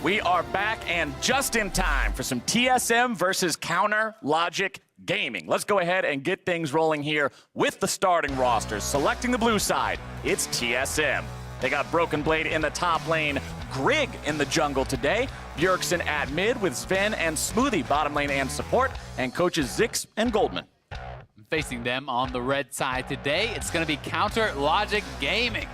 We are back and just in time for some TSM versus Counter Logic Gaming. Let's go ahead and get things rolling here with the starting rosters. Selecting the blue side, it's TSM. They got Broken Blade in the top lane, Grig in the jungle today, Bjergsen at mid with Sven and Smoothie bottom lane and support, and coaches Zix and Goldman. Facing them on the red side today, it's going to be Counter Logic Gaming.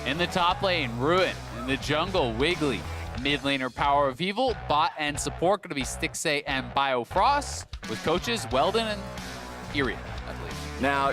In the top lane, Ruin. In the jungle, Wiggly. Mid laner, Power of Evil. Bot and support going to be Stixay and Biofrost, with coaches Weldon and Irian, I believe. Now,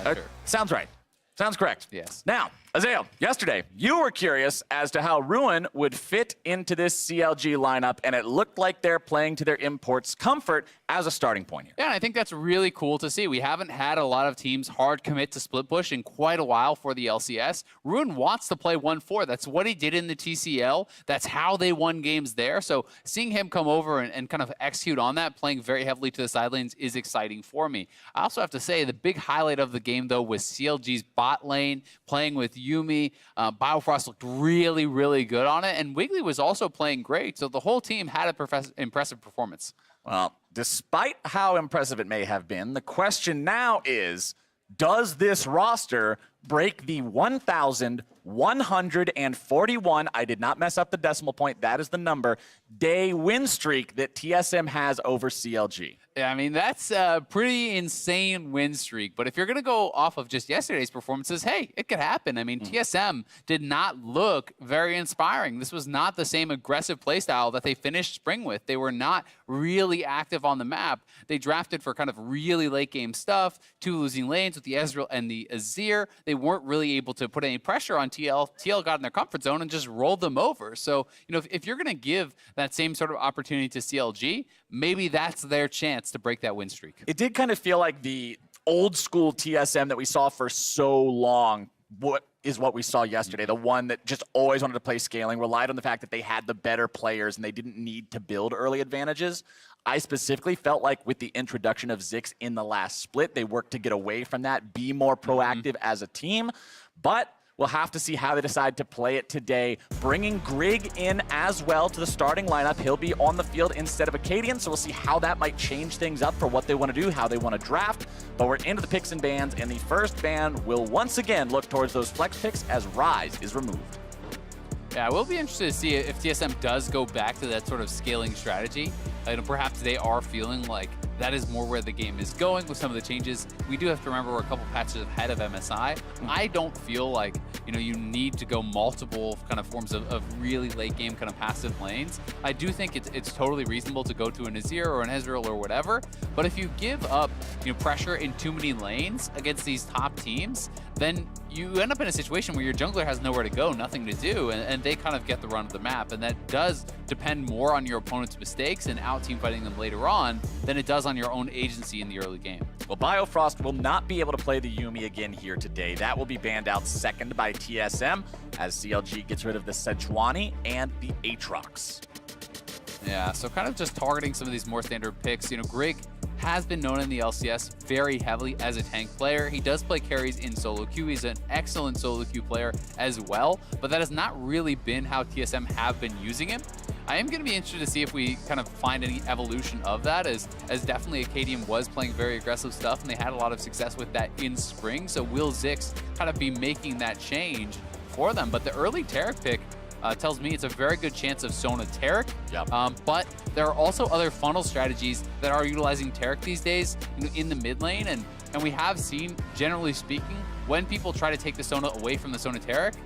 Sure. sounds right. Sounds correct. Yes. Now, Azael, yesterday, you were curious as to how Ruin would fit into this CLG lineup, and it looked like they're playing to their import's comfort as a starting point here. Yeah, and I think that's really cool to see. We haven't had a lot of teams hard commit to split push in quite a while for the LCS. Ruin wants to play 1-4. That's what he did in the TCL. That's how they won games there. So seeing him come over and kind of execute on that, playing very heavily to the side lanes, is exciting for me. I also have to say the big highlight of the game, though, was CLG's bot lane, playing with Yuumi. Biofrost looked really, really good on it, and Wiggly was also playing great. So the whole team had an impressive performance. Well, despite how impressive it may have been, the question now is, does this roster break the 1,141, I did not mess up the decimal point, that is the number, day win streak that TSM has over CLG? Yeah, I mean, that's a pretty insane win streak. But if you're going to go off of just yesterday's performances, hey, it could happen. I mean, TSM did not look very inspiring. This was not the same aggressive playstyle that they finished spring with. They were not really active on the map. They drafted for kind of really late game stuff, 2 losing lanes with the Ezreal and the Azir. They weren't really able to put any pressure on TL. TL got in their comfort zone and just rolled them over. So, you know, if you're going to give that same sort of opportunity to CLG, maybe that's their chance to break that win streak. It did kind of feel like the old school TSM that we saw for so long, what we saw yesterday, the one that just always wanted to play scaling, relied on the fact that they had the better players and they didn't need to build early advantages. I specifically felt like with the introduction of Zix in the last split, they worked to get away from that, be more proactive as a team. But we'll have to see how they decide to play it today. Bringing Grig in as well to the starting lineup. He'll be on the field instead of Acadian, so we'll see how that might change things up for what they want to do, how they want to draft. But we're into the picks and bans, and the first ban will once again look towards those flex picks as Rise is removed. Yeah, we'll be interested to see if TSM does go back to that sort of scaling strategy. Perhaps they are feeling like that is more where the game is going with some of the changes. We do have to remember we're a couple patches ahead of MSI. I don't feel like, you know, you need to go multiple kind of forms of really late game kind of passive lanes. I do think it's totally reasonable to go to an Azir or an Ezreal or whatever, but if you give up, you know, pressure in too many lanes against these top teams, then you end up in a situation where your jungler has nowhere to go, nothing to do, and they kind of get the run of the map. And that does depend more on your opponent's mistakes and out-team fighting them later on than it does on your own agency in the early game. Well, Biofrost will not be able to play the Yuumi again here today. That will be banned out second by TSM as CLG gets rid of the Sejuani and the Aatrox. Yeah, so kind of just targeting some of these more standard picks. You know, Grig has been known in the LCS very heavily as a tank player. He does play carries in solo queue. He's an excellent solo queue player as well, but that has not really been how TSM have been using him. I am going to be interested to see if we kind of find any evolution of that, as definitely Acadian was playing very aggressive stuff, and they had a lot of success with that in spring. So will Zix kind of be making that change for them? But the early Taric pick tells me it's a very good chance of Sona Taric. Yep. But there are also other funnel strategies that are utilizing Taric these days, you know, in the mid lane, and we have seen, generally speaking, when people try to take the Sona away from the Sona Taric,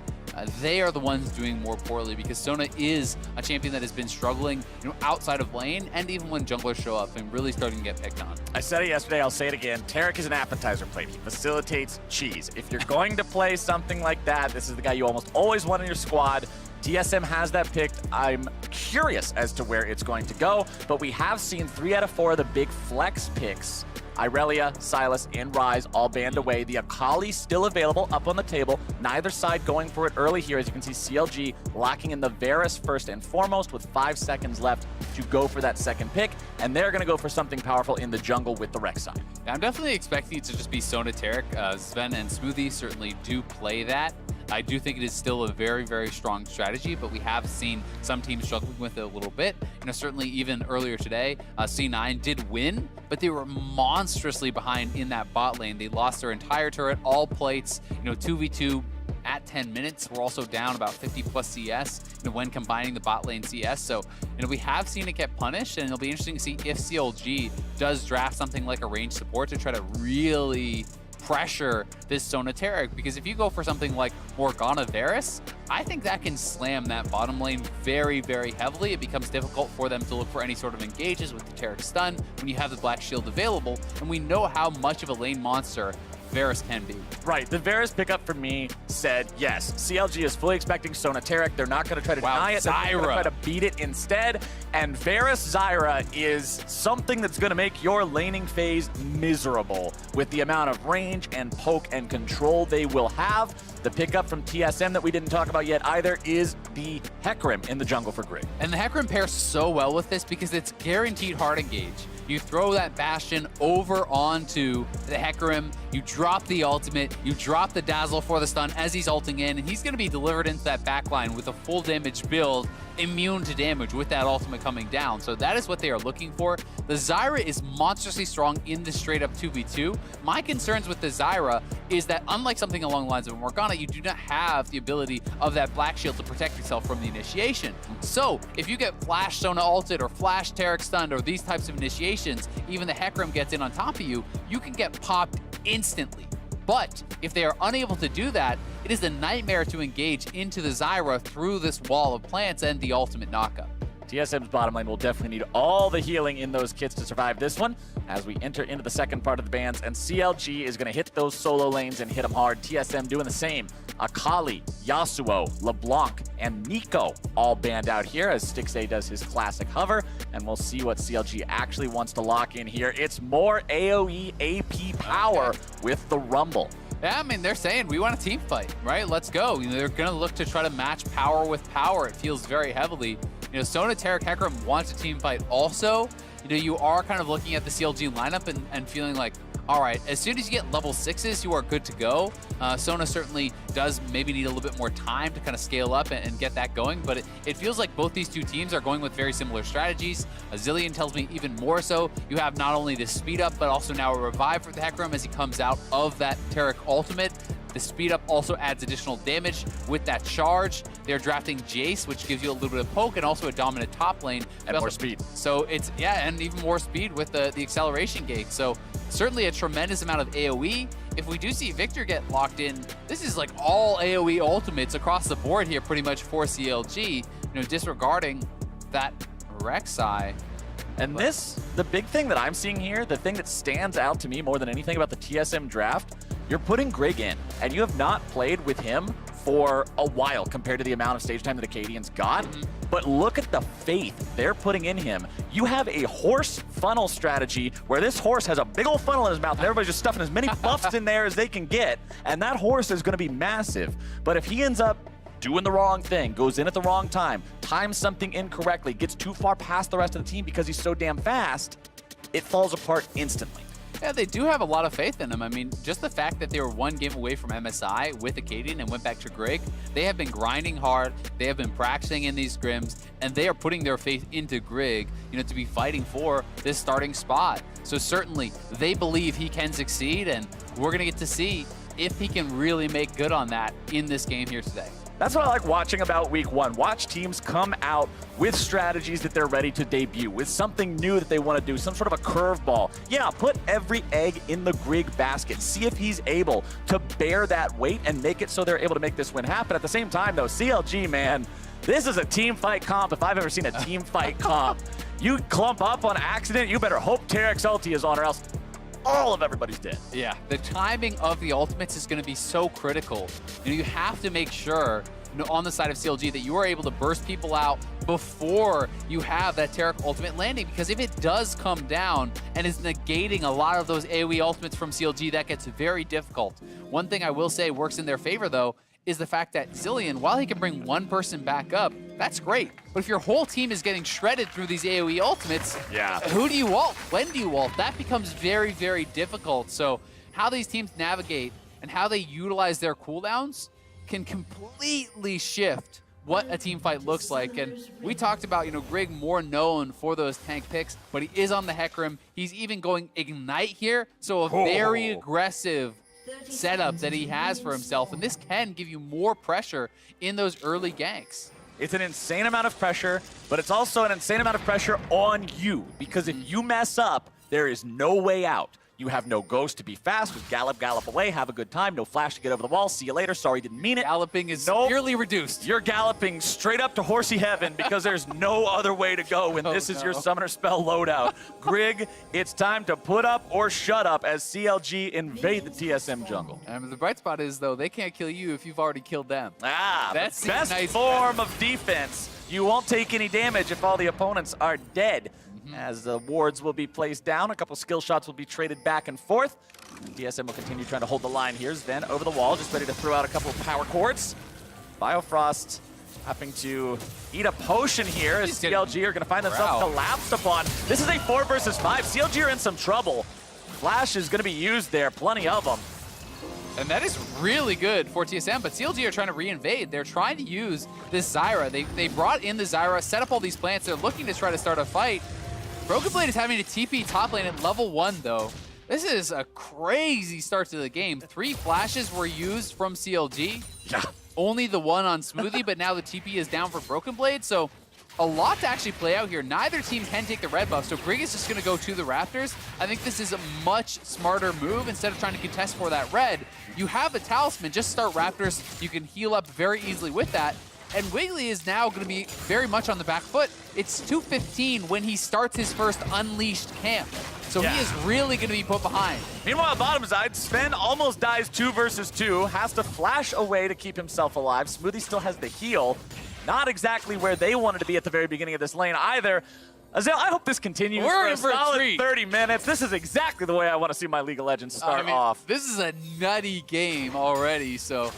they are the ones doing more poorly, because Sona is a champion that has been struggling, you know, outside of lane, and even when junglers show up and really starting to get picked on. I said it yesterday, I'll say it again. Taric is an appetizer plate. He facilitates cheese. If you're going to play something like that, this is the guy you almost always want in your squad. TSM has that picked. I'm curious as to where it's going to go, but we have seen 3 out of 4 of the big flex picks. Irelia, Sylas, and Rise all banned away. The Akali still available up on the table. Neither side going for it early here. As you can see, CLG locking in the Varus first and foremost with 5 seconds left to go for that second pick. And they're going to go for something powerful in the jungle with the Rek'Sai. Yeah, I'm definitely expecting it to just be Sona Taric. Sven and Smoothie certainly do play that. I do think it is still a very, very strong strategy, but we have seen some teams struggling with it a little bit. Certainly even earlier today, C9 did win, but they were monstrously behind in that bot lane. They lost their entire turret, all plates, 2v2 at 10 minutes. We're also down about 50 plus CS when combining the bot lane CS. So we have seen it get punished, and it'll be interesting to see if CLG does draft something like a range support to try to really pressure this Sonateric, because if you go for something like Morgana Varus, I think that can slam that bottom lane very, very heavily. It becomes difficult for them to look for any sort of engages with the Taric stun when you have the Black Shield available, and we know how much of a lane monster Varus can be. Right, the Varus pickup for me said, yes, CLG is fully expecting Sonateric. They're not going to try to deny it. They're going to try to beat it instead. And Varus Zyra is something that's going to make your laning phase miserable with the amount of range and poke and control they will have. The pickup from TSM that we didn't talk about yet either is the Hecarim in the jungle for Grig. And the Hecarim pairs so well with this because it's guaranteed hard engage. You throw that Bastion over onto the Hecarim, you drop the ultimate, you drop the Dazzle for the stun as he's ulting in, and he's going to be delivered into that backline with a full damage build, immune to damage with that ultimate coming down. So that is what they are looking for. The Zyra is monstrously strong in the straight up 2v2. My concerns with the Zyra is that unlike something along the lines of Morgana, you do not have the ability of that Black Shield to protect yourself from the initiation. So if you get Flash Sona ulted or Flash Taric stunned or these types of initiations, even the Hecarim gets in on top of you, you can get popped instantly. But if they are unable to do that, it is a nightmare to engage into the Zyra through this wall of plants and the ultimate knockup. TSM's bottom lane will definitely need all the healing in those kits to survive this one as we enter into the second part of the bans, and CLG is going to hit those solo lanes and hit them hard. TSM doing the same. Akali, Yasuo, LeBlanc, and Nico all banned out here as Stixxay does his classic hover, and we'll see what CLG actually wants to lock in here. It's more AoE AP power with the Rumble. Yeah, I mean, they're saying we want a team fight, right? Let's go. They're going to look to try to match power with power. It feels very heavily. Sonateric Hecarim wants a team fight also. You are kind of looking at the CLG lineup and feeling like, all right, as soon as you get level 6s, you are good to go. Sona certainly does maybe need a little bit more time to kind of scale up and get that going, but it feels like both these two teams are going with very similar strategies. Zillion tells me even more so. You have not only the speed up, but also now a revive for the Hecarim as he comes out of that Taric ultimate. The speed up also adds additional damage with that charge. They're drafting Jace, which gives you a little bit of poke and also a dominant top lane. And more speed. So it's, yeah, and even more speed with the acceleration gate. So certainly a tremendous amount of AoE. If we do see Victor get locked in, this is like all AoE ultimates across the board here pretty much for CLG, disregarding that Rek'Sai. And the big thing that I'm seeing here, the thing that stands out to me more than anything about the TSM draft, you're putting Grig in, and you have not played with him for a while compared to the amount of stage time that Acadians got. But look at the faith they're putting in him. You have a horse funnel strategy where this horse has a big old funnel in his mouth and everybody's just stuffing as many buffs in there as they can get, and that horse is going to be massive. But if he ends up doing the wrong thing, goes in at the wrong time, times something incorrectly, gets too far past the rest of the team because he's so damn fast, it falls apart instantly. Yeah, they do have a lot of faith in him. I mean, just the fact that they were one game away from MSI with Acadian and went back to Grig, they have been grinding hard, they have been practicing in these scrims, and they are putting their faith into Grig, to be fighting for this starting spot. So certainly, they believe he can succeed, and we're going to get to see if he can really make good on that in this game here today. That's what I like watching about week one. Watch teams come out with strategies that they're ready to debut, with something new that they want to do, some sort of a curveball. Yeah, put every egg in the Grig basket. See if he's able to bear that weight and make it so they're able to make this win happen. At the same time, though, CLG, man, this is a team fight comp if I've ever seen a team fight comp. You clump up on accident, you better hope Taric's ulti is on, or else all of everybody's dead. Yeah, the timing of the ultimates is going to be so critical. You have to make sure on the side of CLG that you are able to burst people out before you have that Taric ultimate landing, because if it does come down and is negating a lot of those AoE ultimates from CLG, that gets very difficult. One thing I will say works in their favor, though, is the fact that Zillion, while he can bring one person back up, that's great. But if your whole team is getting shredded through these AoE ultimates, who do you ult? When do you ult? That becomes very, very difficult. So how these teams navigate and how they utilize their cooldowns can completely shift what a team fight looks like. And we talked about, Grig more known for those tank picks, but he is on the Hecarim. He's even going Ignite here, so a very aggressive setup that he has for himself, and this can give you more pressure in those early ganks. It's an insane amount of pressure, but it's also an insane amount of pressure on you, because if you mess up, there is no way out. You have no ghost to be fast, just gallop away, have a good time, no flash to get over the wall, see you later, sorry, didn't mean it. Galloping is severely reduced. You're galloping straight up to horsey heaven because there's no other way to go when this is your summoner spell loadout. Grig, it's time to put up or shut up as CLG invade the TSM jungle. And the bright spot is, though, they can't kill you if you've already killed them. That's the best form of defense. You won't take any damage if all the opponents are dead. As the wards will be placed down, a couple skill shots will be traded back and forth. TSM will continue trying to hold the line here. Sven over the wall, just ready to throw out a couple of power chords. Biofrost having to eat a potion here as CLG are going to find themselves collapsed upon. This is a 4 versus 5. CLG are in some trouble. Flash is going to be used there, plenty of them. And that is really good for TSM, but CLG are trying to reinvade. They're trying to use this Zyra. They brought in the Zyra, set up all these plants. They're looking to try to start a fight. Broken Blade is having to TP top lane at level 1, though. This is a crazy start to the game. 3 flashes were used from CLG. Yeah. Only the one on Smoothie, but now the TP is down for Broken Blade, so a lot to actually play out here. Neither team can take the red buff, so Grig is just going to go to the Raptors. I think this is a much smarter move. Instead of trying to contest for that red, you have a Talisman, just start Raptors. You can heal up very easily with that. And Wiggly is now going to be very much on the back foot. It's 2:15 when he starts his first Unleashed camp. So he is really going to be put behind. Meanwhile, bottom side, Sven almost dies 2 versus 2, has to flash away to keep himself alive. Smoothie still has the heal. Not exactly where they wanted to be at the very beginning of this lane either. Azel, I hope this continues for a solid 30 minutes. This is exactly the way I want to see my League of Legends start off. This is a nutty game already, so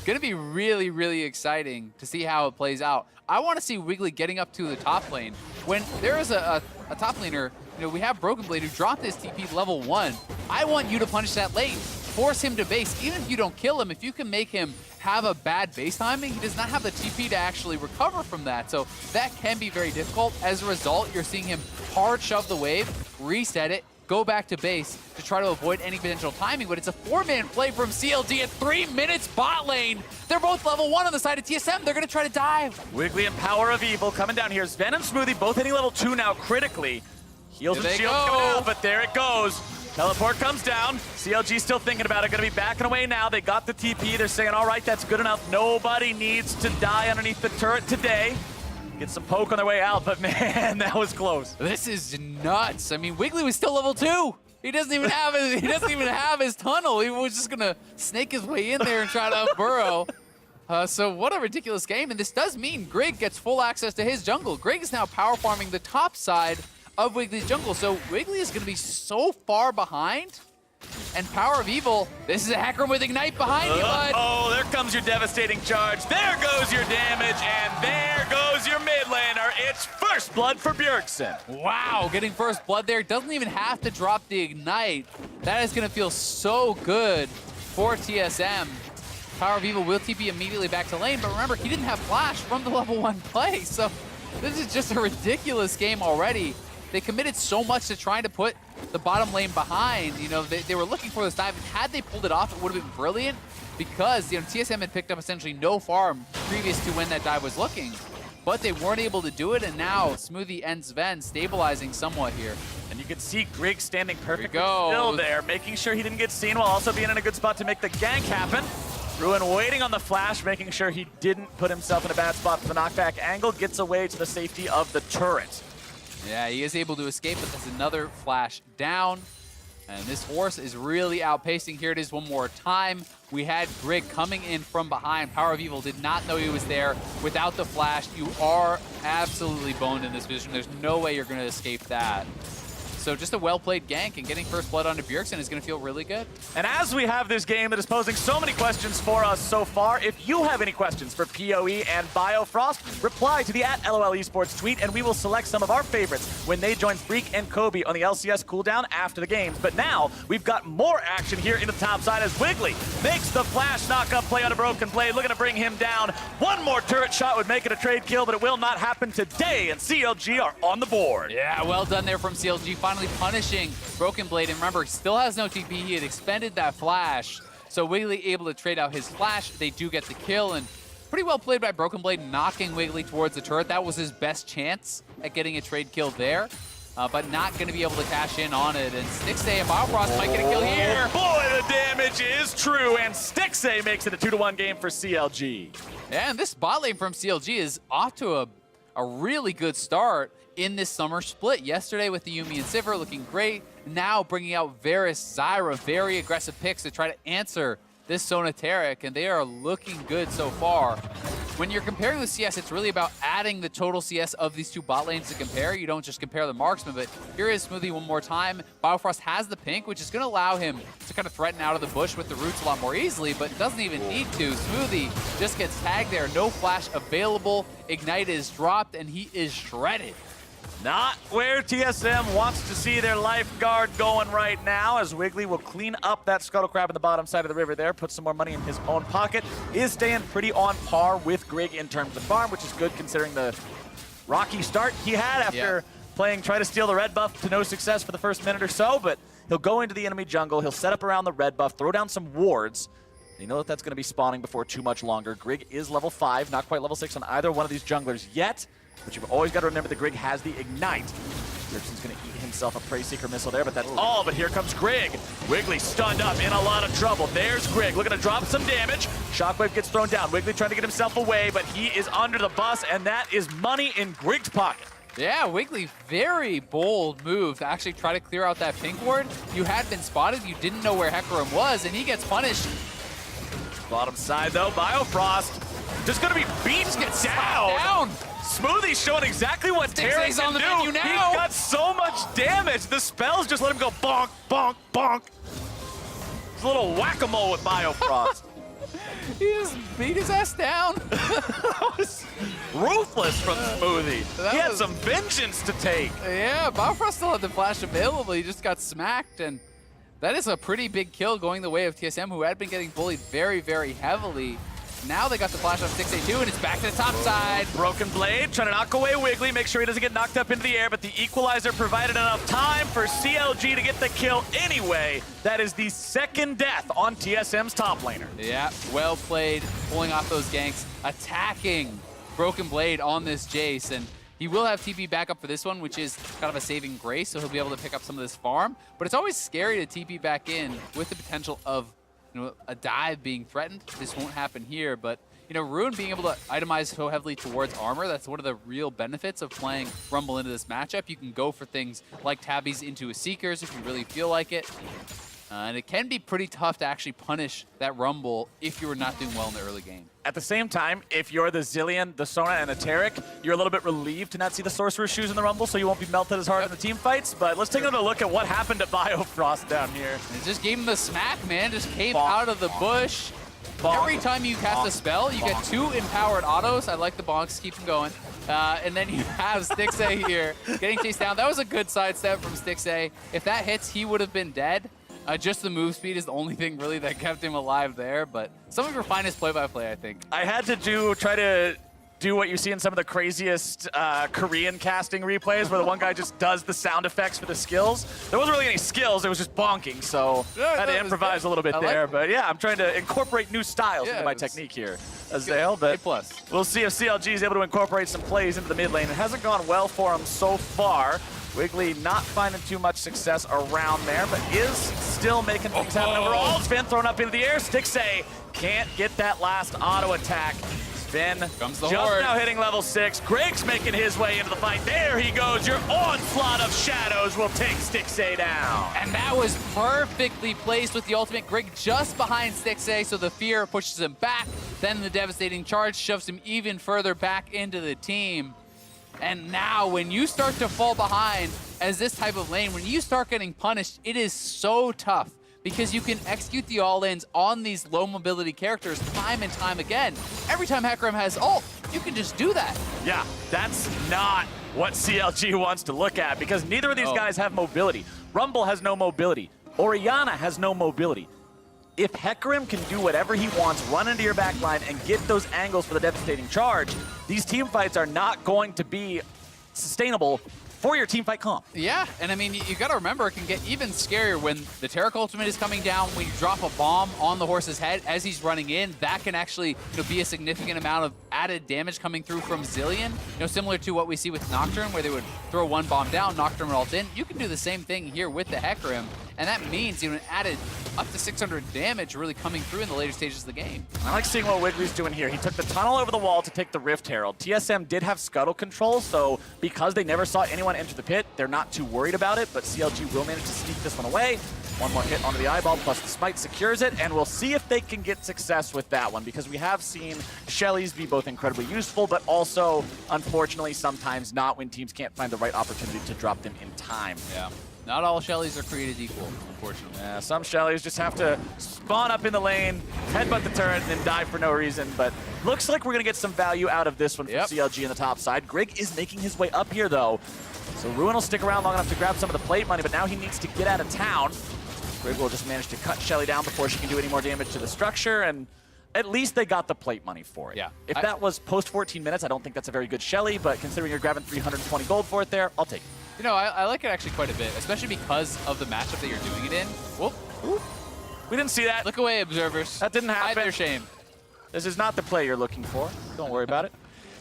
going to be really, really exciting to see how it plays out. I want to see Wiggly getting up to the top lane. When there is a top laner, we have Broken Blade who dropped his TP level 1. I want you to punish that lane. Force him to base. Even if you don't kill him, if you can make him have a bad base timing, he does not have the TP to actually recover from that. So that can be very difficult. As a result, you're seeing him hard shove the wave, reset it, go back to base to try to avoid any potential timing, but it's a 4-man play from CLG at 3 minutes bot lane. They're both level 1 on the side of TSM. They're going to try to dive. Wiggly and Power of Evil coming down here. Sven and Smoothie both hitting level 2 now critically. Heals and shields coming out, but there it goes. Teleport comes down. CLG still thinking about it. Going to be backing away now. They got the TP. They're saying, all right, that's good enough. Nobody needs to die underneath the turret today. Get some poke on their way out, but man, that was close. This is nuts. I mean, Wiggly was still level 2. He doesn't even have his tunnel. He was just gonna snake his way in there and try to burrow. So what a ridiculous game. And this does mean Grig gets full access to his jungle. Grig is now power farming the top side of Wiggly's jungle. So Wiggly is gonna be so far behind. And Power of Evil, this is a Hecarim with Ignite behind you, bud. Oh, there comes your devastating charge. There goes your damage, and there goes your mid laner. It's first blood for Bjergsen. Wow, getting first blood there. Doesn't even have to drop the Ignite. That is going to feel so good for TSM. Power of Evil will TP immediately back to lane, but remember, he didn't have Flash from the level 1 play, so this is just a ridiculous game already. They committed so much to trying to put the bottom lane behind. They were looking for this dive, and had they pulled it off, it would have been brilliant because, TSM had picked up essentially no farm previous to when that dive was looking, but they weren't able to do it, and now Smoothie and Sven stabilizing somewhat here. And you can see Grig standing perfectly still there, making sure he didn't get seen while also being in a good spot to make the gank happen. Ruin waiting on the flash, making sure he didn't put himself in a bad spot for the knockback angle, gets away to the safety of the turret. Yeah, he is able to escape, but there's another flash down. And this horse is really outpacing. Here it is one more time. We had Grig coming in from behind. Power of Evil did not know he was there. Without the flash, you are absolutely boned in this position. There's no way you're going to escape that. So just a well-played gank, and getting first blood onto Bjergsen is going to feel really good. And as we have this game that is posing so many questions for us so far, if you have any questions for PoE and Biofrost, reply to the @LOL Esports tweet, and we will select some of our favorites when they join Freak and Kobe on the LCS cooldown after the games. But now, we've got more action here in the top side as Wiggly makes the flash knock-up play on a Broken Blade, looking to bring him down. One more turret shot would make it a trade kill, but it will not happen today, and CLG are on the board. Yeah, well done there from CLG, finally punishing Broken Blade. And remember, he still has no TP. He had expended that flash. So Wiggly able to trade out his flash. They do get the kill, and pretty well played by Broken Blade, knocking Wiggly towards the turret. That was his best chance at getting a trade kill there, but not going to be able to cash in on it. And Stixay and Biofrost might get a kill here. Boy, the damage is true, and Stixay makes it a 2-1 game for CLG. Yeah, and this bot lane from CLG is off to a really good start in this summer split. Yesterday with the Yuumi and Sivir looking great. Now bringing out Varus, Zyra, very aggressive picks to try to answer this Sona Taric, and they are looking good so far. When you're comparing the CS, it's really about adding the total CS of these two bot lanes to compare. You don't just compare the marksman, but here is Smoothie one more time. Biofrost has the pink, which is going to allow him to kind of threaten out of the bush with the roots a lot more easily, but doesn't even need to. Smoothie just gets tagged there. No flash available. Ignite is dropped, and he is shredded. Not where TSM wants to see their lifeguard going right now, as Wiggly will clean up that Scuttle Crab in the bottom side of the river there, put some more money in his own pocket. Is staying pretty on par with Grig in terms of farm, which is good considering the rocky start he had after playing Try to Steal the red buff to no success for the first minute or so, but he'll go into the enemy jungle, he'll set up around the red buff, throw down some wards. You know that that's going to be spawning before too much longer. Grig is level 5, not quite level 6 on either one of these junglers yet. But you've always got to remember that Grig has the Ignite. Bjergsen's going to eat himself a Prey Seeker missile there, but that's all. But here comes Grig. Wiggly stunned up, in a lot of trouble. There's Grig looking to drop some damage. Shockwave gets thrown down. Wiggly trying to get himself away, but he is under the bus, and that is money in Grig's pocket. Yeah, Wiggly, very bold move to actually try to clear out that pink ward. You had been spotted, you didn't know where Hecarim was, and he gets punished. Bottom side, though, Biofrost just going to be beat down. Smoothie's showing exactly what Taric can on the do. menu now. He's got so much damage. The spells just let him go bonk, bonk, bonk. It's a little whack-a-mole with Biofrost. He just beat his ass down. That was ruthless from Smoothie. He had some vengeance to take. Yeah, Biofrost still had the flash available. He just got smacked, and that is a pretty big kill going the way of TSM, who had been getting bullied very, very heavily. Now they got the flash on 682, and it's back to the top side. Broken Blade trying to knock away Wiggly, make sure he doesn't get knocked up into the air, but the equalizer provided enough time for CLG to get the kill anyway. That is the second death on TSM's top laner. Yeah, well played, pulling off those ganks, attacking Broken Blade on this Jace, and he will have TP backup for this one, which is kind of a saving grace, so he'll be able to pick up some of this farm. But it's always scary to TP back in with the potential of a dive being threatened. This won't happen here, but Ruin being able to itemize so heavily towards armor, that's one of the real benefits of playing Rumble into this matchup. You can go for things like tabbies into a Seekers if you really feel like it. And it can be pretty tough to actually punish that Rumble if you were not doing well in the early game. At the same time, if you're the Zilean, the Sona, and the Taric, you're a little bit relieved to not see the Sorcerer's Shoes in the Rumble, so you won't be melted as hard in the team fights. But let's take another look at what happened to Biofrost down here. It just gave him the smack, man. Just came out of the bush. Every time you cast a spell, you get 2 empowered autos. I like the bonks. Keep them going. And then you have Stixay here getting chased down. That was a good sidestep from Stixay. If that hits, he would have been dead. Just the move speed is the only thing really that kept him alive there, but some of your finest play-by-play, I think. I had to try to do what you see in some of the craziest Korean casting replays, where the one guy just does the sound effects for the skills. There wasn't really any skills, it was just bonking, so I had to improvise a little bit there. But yeah, I'm trying to incorporate new styles into my technique here, Azale. But we'll see if CLG is able to incorporate some plays into the mid lane. It hasn't gone well for him so far. Wiggly not finding too much success around there, but is still making things happen overall. Sven thrown up into the air. Stixay can't get that last auto attack. Sven comes the just horde. now hitting level 6. Grig's making his way into the fight. There he goes. Your onslaught of shadows will take Stixay down. And that was perfectly placed with the ultimate. Grig just behind Stixay, so the fear pushes him back. Then the devastating charge shoves him even further back into the team. And now when you start to fall behind, as this type of lane, when you start getting punished, it is so tough because you can execute the all-ins on these low mobility characters time and time again. Every time Hecarim has ult, you can just do that. Yeah, that's not what CLG wants to look at because neither of these guys have mobility. Rumble has no mobility. Orianna has no mobility. If Hecarim can do whatever he wants, run into your backline and get those angles for the devastating charge, these team fights are not going to be sustainable for your team fight comp. Yeah, and I mean, you gotta remember, it can get even scarier when the Taric ultimate is coming down, when you drop a bomb on the horse's head as he's running in. That can actually be a significant amount of added damage coming through from Zilean. Similar to what we see with Nocturne, where they would throw one bomb down, Nocturne would ult in. You can do the same thing here with the Hecarim, and that means an added up to 600 damage really coming through in the later stages of the game. I like seeing what Wiggly's doing here. He took the tunnel over the wall to take the Rift Herald. TSM did have scuttle control, so because they never saw anyone enter the pit, they're not too worried about it, but CLG will manage to sneak this one away. One more hit onto the eyeball, plus the smite secures it, and we'll see if they can get success with that one, because we have seen Shelly's be both incredibly useful, but also, unfortunately, sometimes not when teams can't find the right opportunity to drop them in time. Yeah. Not all Shellys are created equal, unfortunately. Yeah, some Shellys just have to spawn up in the lane, headbutt the turret, and then die for no reason. But looks like we're going to get some value out of this one from CLG on the top side. Grig is making his way up here, though. So Ruin will stick around long enough to grab some of the plate money, but now he needs to get out of town. Grig will just manage to cut Shelly down before she can do any more damage to the structure, and at least they got the plate money for it. Yeah. If that was post 14 minutes, I don't think that's a very good Shelly, but considering you're grabbing 320 gold for it there, I'll take it. I like it actually quite a bit, especially because of the matchup that you're doing it in. Whoop. Ooh. We didn't see that. Look away, observers. That didn't happen. Hide their shame. This is not the play you're looking for. Don't worry about it.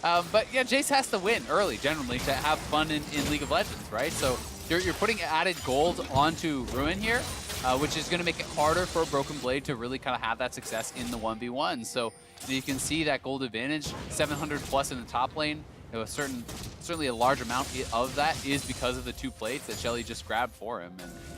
But yeah, Jace has to win early, generally, to have fun in League of Legends, right? So you're putting added gold onto Ruin here, which is going to make it harder for Broken Blade to really kind of have that success in the 1v1. So you can see that gold advantage, 700 plus in the top lane. Certainly a large amount of that is because of the 2 plates that Shelly just grabbed for him.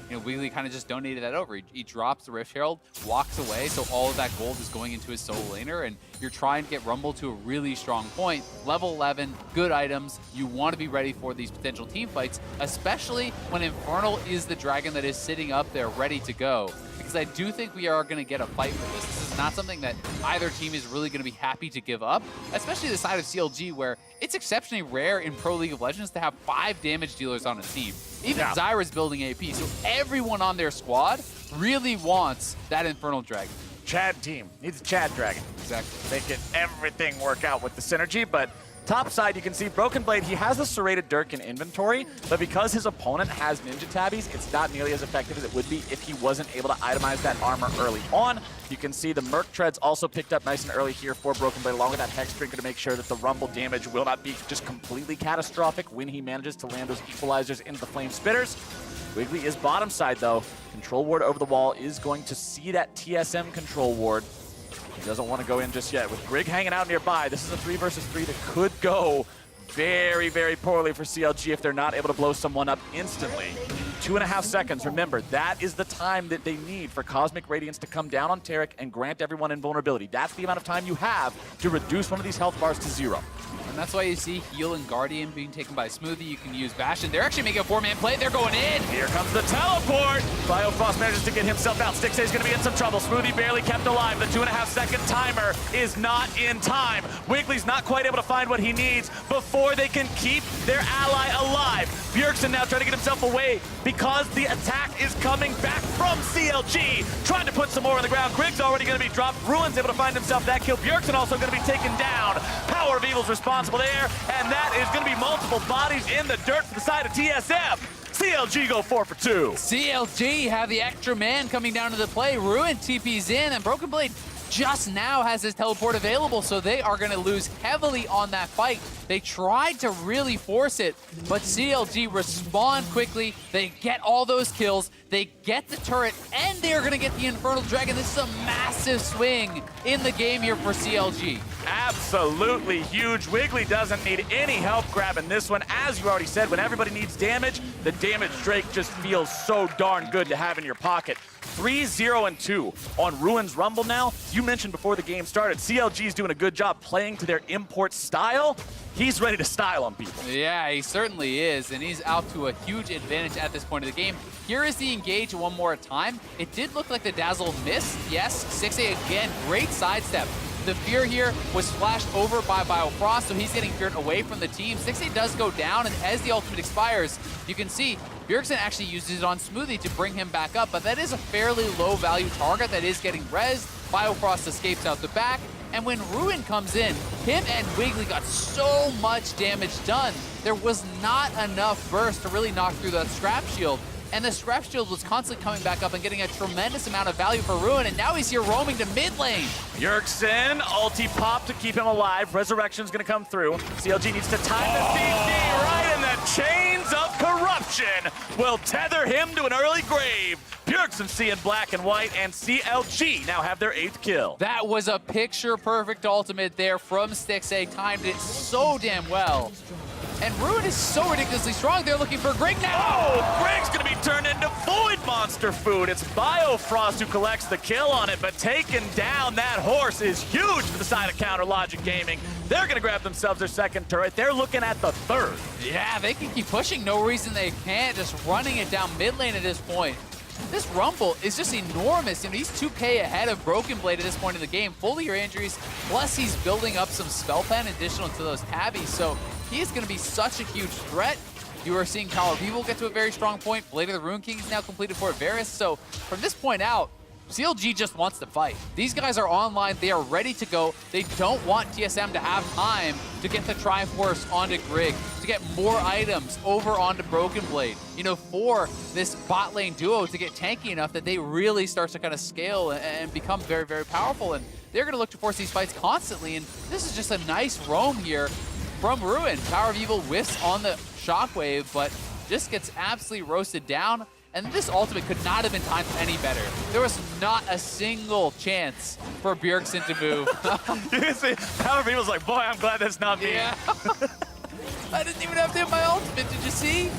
And Wiggly kind of just donated that over. He drops the Rift Herald, walks away, so all of that gold is going into his solo laner, and you're trying to get Rumble to a really strong point. Level 11, good items. You want to be ready for these potential team fights, especially when Infernal is the dragon that is sitting up there ready to go. Because I do think we are going to get a fight for this. This is not something that either team is really going to be happy to give up, especially the side of CLG, where it's exceptionally rare in Pro League of Legends to have 5 damage dealers on a team. Even Zyra's building AP, so everyone on their squad really wants that Infernal Dragon. Chad team needs a Chad Dragon. Exactly. Making everything work out with the synergy, but top side, you can see Broken Blade, he has a Serrated Dirk in inventory, but because his opponent has Ninja Tabbies, it's not nearly as effective as it would be if he wasn't able to itemize that armor early on. You can see the Merc Treads also picked up nice and early here for Broken Blade, along with that Hex Drinker to make sure that the Rumble damage will not be just completely catastrophic when he manages to land those equalizers into the Flame Spitters. Wiggly is bottom side, though. Control Ward over the wall is going to see that TSM Control Ward. He doesn't want to go in just yet. With Grig hanging out nearby, this is a 3 versus 3 that could go very, very poorly for CLG if they're not able to blow someone up instantly. 2.5 seconds. Remember, that is the time that they need for Cosmic Radiance to come down on Taric and grant everyone invulnerability. That's the amount of time you have to reduce one of these health bars to 0. And that's why you see Heal and Guardian being taken by Smoothie. You can use Bastion. They're actually making a 4-man play. They're going in. Here comes the teleport. Biofrost manages to get himself out. Stixxay's going to be in some trouble. Smoothie barely kept alive. The 2.5 second timer is not in time. Wiggly's not quite able to find what he needs before they can keep their ally alive. Bjergsen now trying to get himself away because the attack is coming back from CLG. Trying to put some more on the ground. Grig's already going to be dropped. Ruin's able to find himself that kill. Bjergsen also going to be taken down. Power of Evil's responsible there, and that is going to be multiple bodies in the dirt for the side of TSM. CLG go 4 for 2. CLG have the extra man coming down to the play. Ruin TP's in, and Broken Blade just now has his teleport available, so they are going to lose heavily on that fight. They tried to really force it, but CLG respond quickly. They get all those kills, they get the turret, and they are going to get the Infernal Dragon. This is a massive swing in the game here for CLG. Absolutely huge. Wiggly doesn't need any help grabbing this one. As you already said, when everybody needs damage, the damage Drake just feels so darn good to have in your pocket. 3-0-2 on Ruin's Rumble now. You mentioned before the game started, CLG's doing a good job playing to their import style. He's ready to style on people. Yeah, he certainly is, and he's out to a huge advantage at this point of the game. Here is the engage one more time. It did look like the Dazzle missed. Yes, 6A again, great sidestep. The fear here was flashed over by Biofrost, so he's getting feared away from the team. 6A does go down, and as the ultimate expires, you can see Bjergsen actually uses it on Smoothie to bring him back up, but that is a fairly low-value target that is getting rezzed. Biofrost escapes out the back, and when Ruin comes in, him and Wiggly got so much damage done. There was not enough burst to really knock through that Scrap Shield, and the Scrap Shield was constantly coming back up and getting a tremendous amount of value for Ruin, and now he's here roaming to mid lane. Bjergsen, ulti pop to keep him alive. Resurrection's gonna come through. CLG needs to time the CC right, and the chains of corruption will tether him to an early grave. Bjergsen seeing black and white, and CLG now have their 8th kill. That was a picture-perfect ultimate there from Stixay, timed it so damn well. And Ruin is so ridiculously strong, they're looking for Grig now! Oh, Grig's gonna be turned into Void Monster food. It's Biofrost who collects the kill on it, but taking down that horse is huge for the side of Counter Logic Gaming. They're gonna grab themselves their 2nd turret. They're looking at the 3rd. Yeah, they can keep pushing, no reason they can't, just running it down mid lane at this point. This Rumble is just enormous. You know, he's 2K ahead of Broken Blade at this point in the game. Full of your injuries, plus he's building up some spell pen additional to those tabbies, so he is going to be such a huge threat. You are seeing Power of Evil get to a very strong point. Blade of the Rune King is now completed for Varus, so from this point out, CLG just wants to fight. These guys are online, they are ready to go. They don't want TSM to have time to get the Triforce onto Grig, to get more items over onto Broken Blade. You know, for this bot lane duo to get tanky enough that they really start to kind of scale and become very, very powerful. And they're gonna look to force these fights constantly. And this is just a nice roam here from Ruin. Power of Evil whiffs on the Shockwave, but just gets absolutely roasted down. And this ultimate could not have been timed any better. There was not a single chance for Bjergsen to move. You can see Power of Evil's like, boy, I'm glad that's not me. Yeah. I didn't even have to hit my ultimate, did you see?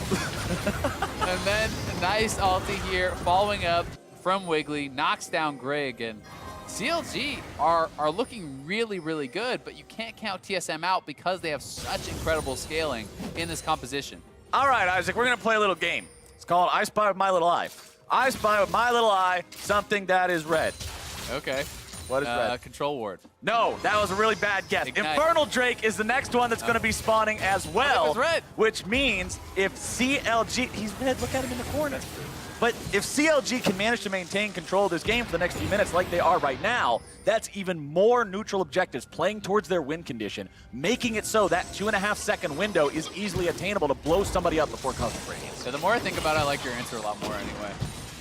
And then a nice ulti here, following up from Wiggly, knocks down Grig, and CLG are looking really, really good, but you can't count TSM out because they have such incredible scaling in this composition. All right, Isaac, we're gonna play a little game. It's called I Spy with My Little Eye. I spy with my little eye something that is red. Okay. What is red? Control ward. No, that was a really bad guess. Ignite. Infernal Drake is the next one that's going to be spawning as well. It's red. Which means if CLG, he's red, look at him in the corner. But if CLG can manage to maintain control of this game for the next few minutes like they are right now, that's even more neutral objectives playing towards their win condition, making it so that 2.5-second window is easily attainable to blow somebody up before Cosmic Radiance. So the more I think about it, I like your answer a lot more anyway.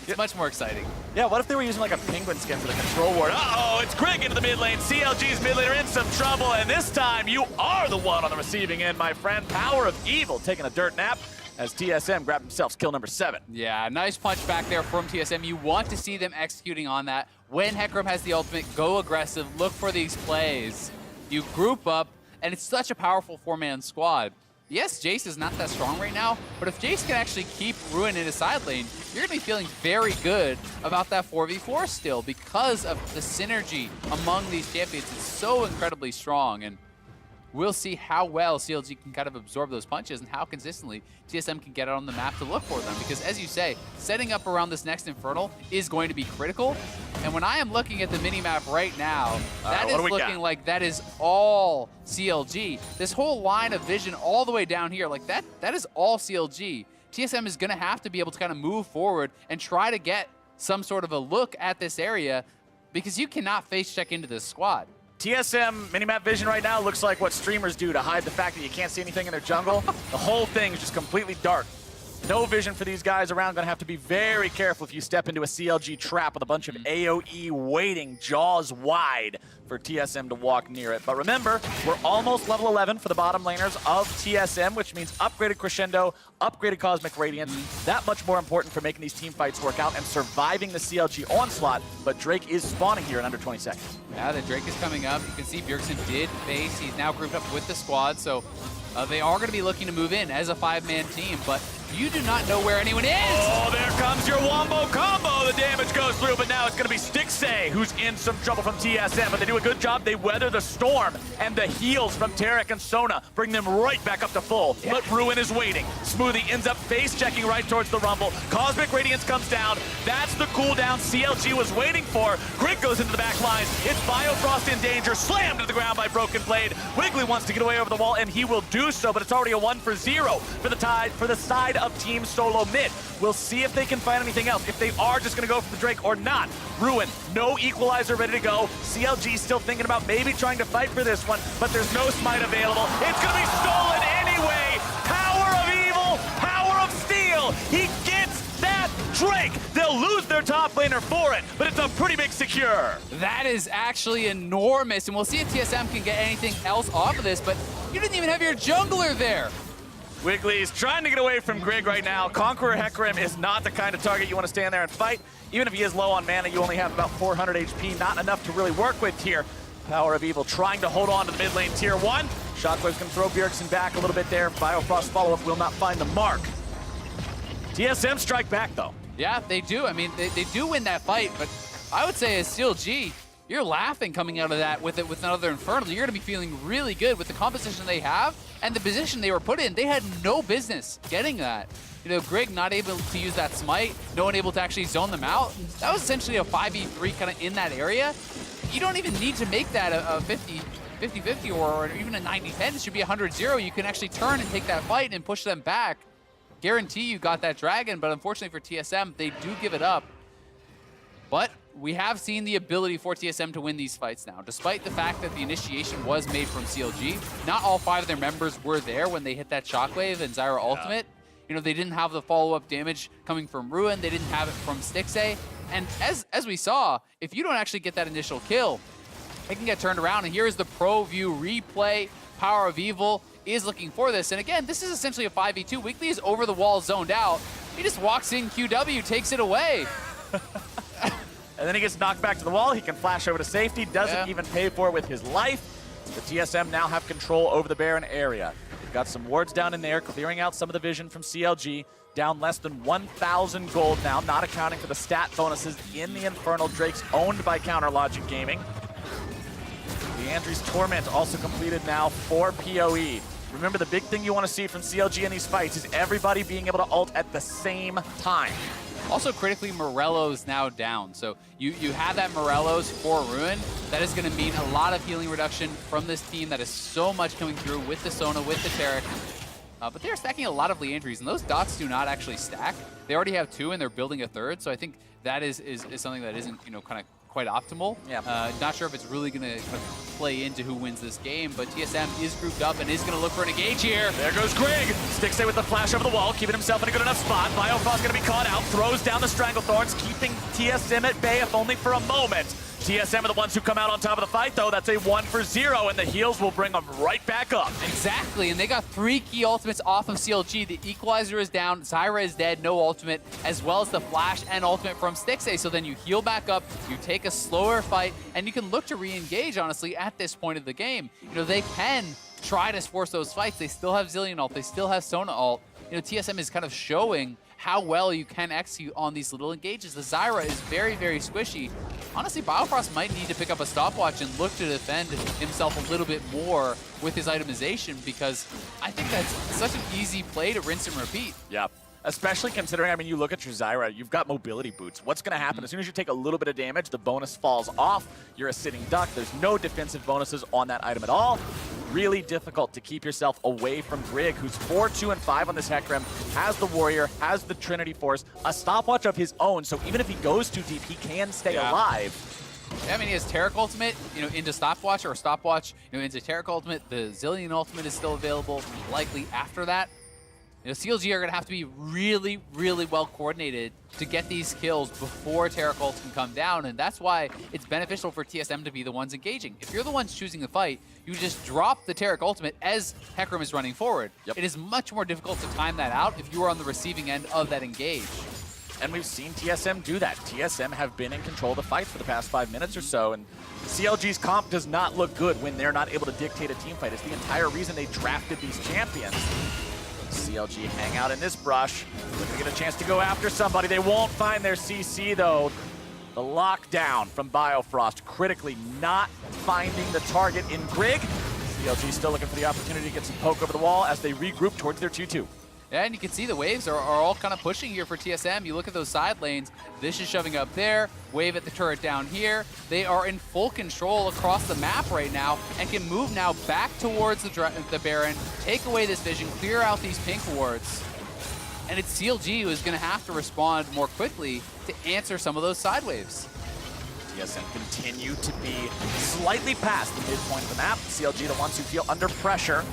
It's much more exciting. Yeah, what if they were using like a penguin skin for the control ward? Uh-oh, it's Grig into the mid lane. CLG's mid laner in some trouble, and this time you are the one on the receiving end, my friend. Power of Evil taking a dirt nap as TSM grabbed themselves kill number 7. Yeah, nice punch back there from TSM. You want to see them executing on that. When Hecarim has the ultimate, go aggressive, look for these plays. You group up, and it's such a powerful 4-man squad. Yes, Jace is not that strong right now, but if Jace can actually keep Ruin in his side lane, you're going to be feeling very good about that 4v4 still because of the synergy among these champions. It's so incredibly strong, and we'll see how well CLG can kind of absorb those punches and how consistently TSM can get out on the map to look for them. Because as you say, setting up around this next Infernal is going to be critical. And when I am looking at the mini-map right now, that is looking like that is all CLG. This whole line of vision all the way down here, like that is all CLG. TSM is going to have to be able to kind of move forward and try to get some sort of a look at this area because you cannot face check into this squad. TSM minimap vision right now looks like what streamers do to hide the fact that you can't see anything in their jungle. The whole thing is just completely dark. No vision for these guys around. Gonna have to be very careful if you step into a CLG trap with a bunch of AoE waiting, jaws wide for TSM to walk near it. But remember, we're almost level 11 for the bottom laners of TSM, which means upgraded Crescendo, upgraded Cosmic Radiance. That much more important for making these team fights work out and surviving the CLG onslaught. But Drake is spawning here in under 20 seconds. Yeah, the Drake is coming up. You can see Bjergsen did face. He's now grouped up with the squad, so they are going to be looking to move in as a 5-man team. But You do not know where anyone is. Oh, there comes your wombo combo. The damage goes through, but now it's going to be Stixay who's in some trouble from TSM. But they do a good job. They weather the storm, and the heals from Tarek and Sona bring them right back up to full. Yeah. But Ruin is waiting. Smoothie ends up face-checking right towards the Rumble. Cosmic Radiance comes down. That's the cooldown CLG was waiting for. Grig goes into the back lines. It's Biofrost in danger. Slammed to the ground by Broken Blade. Wiggly wants to get away over the wall, and he will do so, but it's already a 1-for-0 for the side of Team SoloMid. We'll see if they can find anything else, if they are just going to go for the Drake or not. Ruin, no equalizer ready to go. CLG still thinking about maybe trying to fight for this one, but there's no smite available. It's going to be stolen anyway. Power of evil, power of steel. He gets that Drake. They'll lose their top laner for it, but it's a pretty big secure. That is actually enormous, and we'll see if TSM can get anything else off of this, but you didn't even have your jungler there. Wiggly's trying to get away from Grig right now. Conqueror Hecarim is not the kind of target you want to stand there and fight. Even if he is low on mana, you only have about 400 HP, not enough to really work with here. Power of Evil trying to hold on to the mid lane tier 1. Shockwave's going to throw Bjergsen back a little bit there. Biofrost follow-up will not find the mark. TSM strike back, though. Yeah, they do. I mean, they do win that fight, but I would say as CLG, you're laughing coming out of that with another Infernal. You're going to be feeling really good with the composition they have and the position they were put in. They had no business getting that. You know, Grig not able to use that smite, no one able to actually zone them out. That was essentially a 5v3 kind of in that area. You don't even need to make that a 50-50 or even a 90-10. It should be 100-0. You can actually turn and take that fight and push them back. Guarantee you got that dragon, but unfortunately for TSM, they do give it up. But we have seen the ability for TSM to win these fights now. Despite the fact that the initiation was made from CLG, not all 5 of their members were there when they hit that Shockwave and Zyra ultimate. You know, they didn't have the follow-up damage coming from Ruin. They didn't have it from Stixay. And as we saw, if you don't actually get that initial kill, it can get turned around. And here is the Pro View replay. Power of Evil is looking for this. And again, this is essentially a 5v2. Wiggly is over the wall, zoned out. He just walks in QW, takes it away. And then he gets knocked back to the wall. He can flash over to safety, doesn't even pay for it with his life. The TSM now have control over the Baron area. They've got some wards down in there, clearing out some of the vision from CLG. Down less than 1,000 gold now, not accounting for the stat bonuses in the Infernal. Drake's owned by Counter Logic Gaming. Leandri's Torment also completed now for PoE. Remember, the big thing you want to see from CLG in these fights is everybody being able to ult at the same time. Also, critically, Morello's now down. So you have that Morello's for Ruin. That is going to mean a lot of healing reduction from this team. That is so much coming through with the Sona, with the Tarek. But they're stacking a lot of Leandries, and those dots do not actually stack. They already have 2, and they're building a 3rd. So I think that is something that isn't, you know, kind of quite optimal. Yeah. Not sure if it's really going to kind of play into who wins this game, but TSM is grouped up and is going to look for an engage here. There goes Grig. Stixay with the flash over the wall, keeping himself in a good enough spot. Biofrost going to be caught out, throws down the Stranglethorns, keeping TSM at bay, if only for a moment. TSM are the ones who come out on top of the fight, though. That's a 1-for-0, and the heals will bring them right back up. Exactly, and they got 3 key ultimates off of CLG. The Equalizer is down, Zyra is dead, no ultimate, as well as the flash and ultimate from Stixay. So then you heal back up, you take a slower fight, and you can look to re-engage, honestly, at this point of the game. You know, they can try to force those fights. They still have Zillion ult, they still have Sona ult. You know, TSM is kind of showing how well you can execute on these little engages. The Zyra is very, very squishy. Honestly, Biofrost might need to pick up a stopwatch and look to defend himself a little bit more with his itemization, because I think that's such an easy play to rinse and repeat. Yeah. Especially considering, I mean, you look at your Zyra, you've got mobility boots. What's going to happen? As soon as you take a little bit of damage, the bonus falls off. You're a sitting duck. There's no defensive bonuses on that item at all. Really difficult to keep yourself away from Grig, who's 4, 2, and 5 on this Hecarim, has the Warrior, has the Trinity Force, a stopwatch of his own, so even if he goes too deep, he can stay alive. Yeah, I mean, he has Tarek ultimate, you know, into stopwatch, or stopwatch, you know, into Tarek ultimate. The Zillion ultimate is still available, likely after that. You know, CLG are going to have to be really, really well coordinated to get these kills before Tarek ult can come down, and that's why it's beneficial for TSM to be the ones engaging. If you're the ones choosing the fight, you just drop the Tarek ultimate as Hecarim is running forward. It is much more difficult to time that out if you are on the receiving end of that engage. And we've seen TSM do that. TSM have been in control of the fight for the past 5 minutes or so, and CLG's comp does not look good when they're not able to dictate a team fight. It's the entire reason they drafted these champions. CLG hang out in this brush. They're gonna get a chance to go after somebody. They won't find their CC though. The lockdown from Biofrost critically not finding the target in Grig. CLG still looking for the opportunity to get some poke over the wall as they regroup towards their 2-2. Yeah, and you can see the waves are all kind of pushing here for TSM. You look at those side lanes, this is shoving up there, wave at the turret down here. They are in full control across the map right now and can move now back towards the Baron, take away this vision, clear out these pink wards. And it's CLG who is going to have to respond more quickly to answer some of those side waves. TSM continue to be slightly past the midpoint of the map. CLG the ones who feel under pressure.